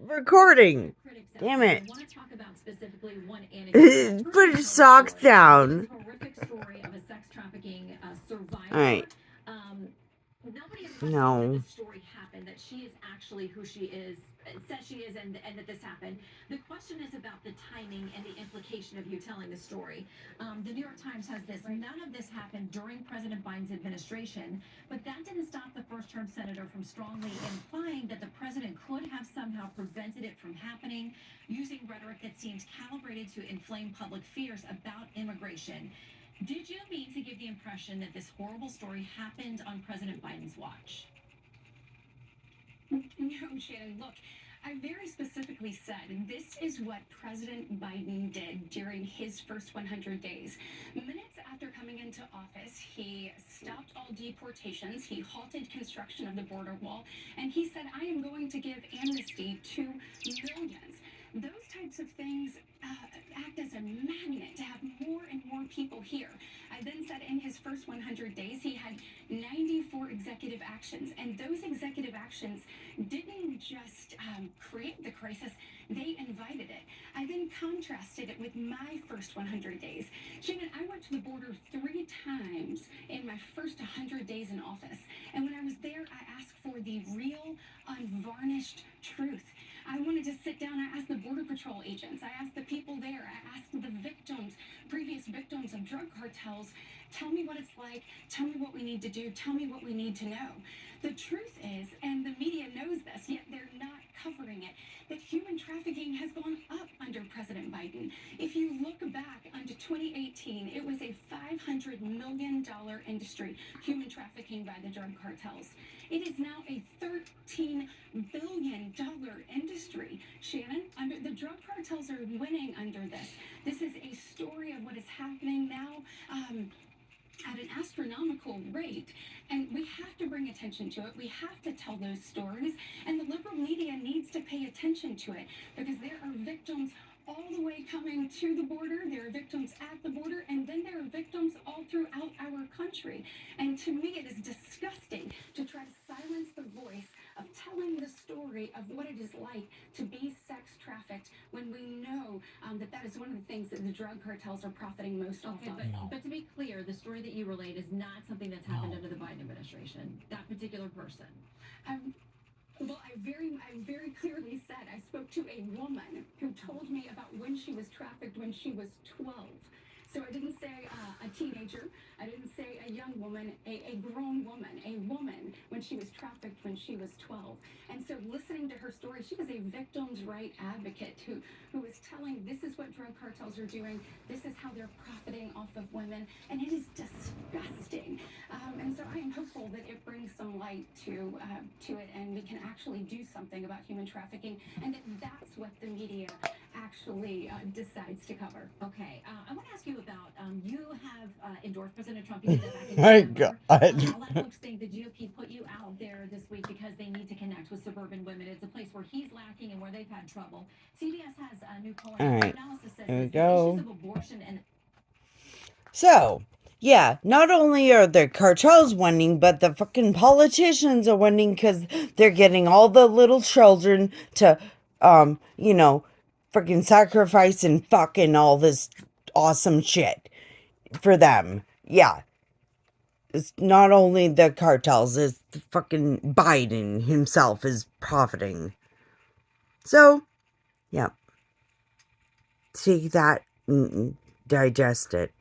recording. Damn it. Put your socks down. Alright. No. This story happened, that she is actually who she is, says she is, and that this happened. The question is about the timing and the implication of you telling the story. The New York Times has this: none of this happened during President Biden's administration, but that didn't stop the first-term senator from strongly implying that the president could have somehow prevented it from happening, using rhetoric that seemed calibrated to inflame public fears about immigration. Did you mean to give the impression that this horrible story happened on President Biden's watch? No, Shannon, look, I very specifically said this is what President Biden did during his first 100 days. Minutes after coming into office, he stopped all deportations, he halted construction of the border wall, and he said, I am going to give amnesty to millions. Those types of things act as a magnet to have more and more people here. I then said in his first 100 days, he had 94 executive actions, and those executive actions didn't just create the crisis, they invited it. I then contrasted it with my first 100 days. Shannon, I went to the border 3 times in my first 100 days in office, and when I was there, I asked for the real, unvarnished truth. I wanted to sit down. I asked the Border Patrol agents. I asked the people there. I asked the victims, previous victims of drug cartels, tell me what it's like. Tell me what we need to do. Tell me what we need to know. The truth is, and the media knows this, yet they're not covering it, that human trafficking has gone up under President Biden. If you look back under 2018, it was a $500 million industry, human trafficking by the drug cartels. It is now a $13 billion industry. Shannon, the drug cartels are winning under this. This is a story of what is happening now at an astronomical rate, and we have to bring attention to it. We have to tell those stories, and the liberal media needs to pay attention to it, because there are victims all the way coming to the border, there are victims at the border, and then there are victims all throughout our country. And to me, it is disgusting to try to silence the voice of telling the story of what it is like to be sex trafficked, when we know that is one of the things that the drug cartels are profiting most off of. But to be clear, the story that you relayed is not something that's happened under the Biden administration, that particular person. Well, I very clearly said I spoke to a woman who told me about when she was trafficked when she was 12. So I didn't say a teenager. I didn't say a young woman, a grown woman, a woman when she was trafficked when she was 12. And so listening to her story, she was a victim's right advocate who was telling this is what drug cartels are doing. This is how they're profiting off of women. And it is disgusting. And so I am hopeful that it brings some light to it, and we can actually do something about human trafficking, and that's what the media actually decides to cover. Okay, I want to ask you about, you have endorsed President Trump. You did that back in My November. God. A lot of folks think the GOP put you out there this week because they need to connect with suburban women. It's a place where he's lacking and where they've had trouble. CBS has a new poll analysis says Here we the go. issues of abortion and... So, yeah, not only are the cartels winning, but the fucking politicians are winning, because they're getting all the little children to, freaking sacrifice and fucking all this awesome shit for them. Yeah. It's not only the cartels, it's the fucking Biden himself is profiting. So, yeah. Take that and digest it.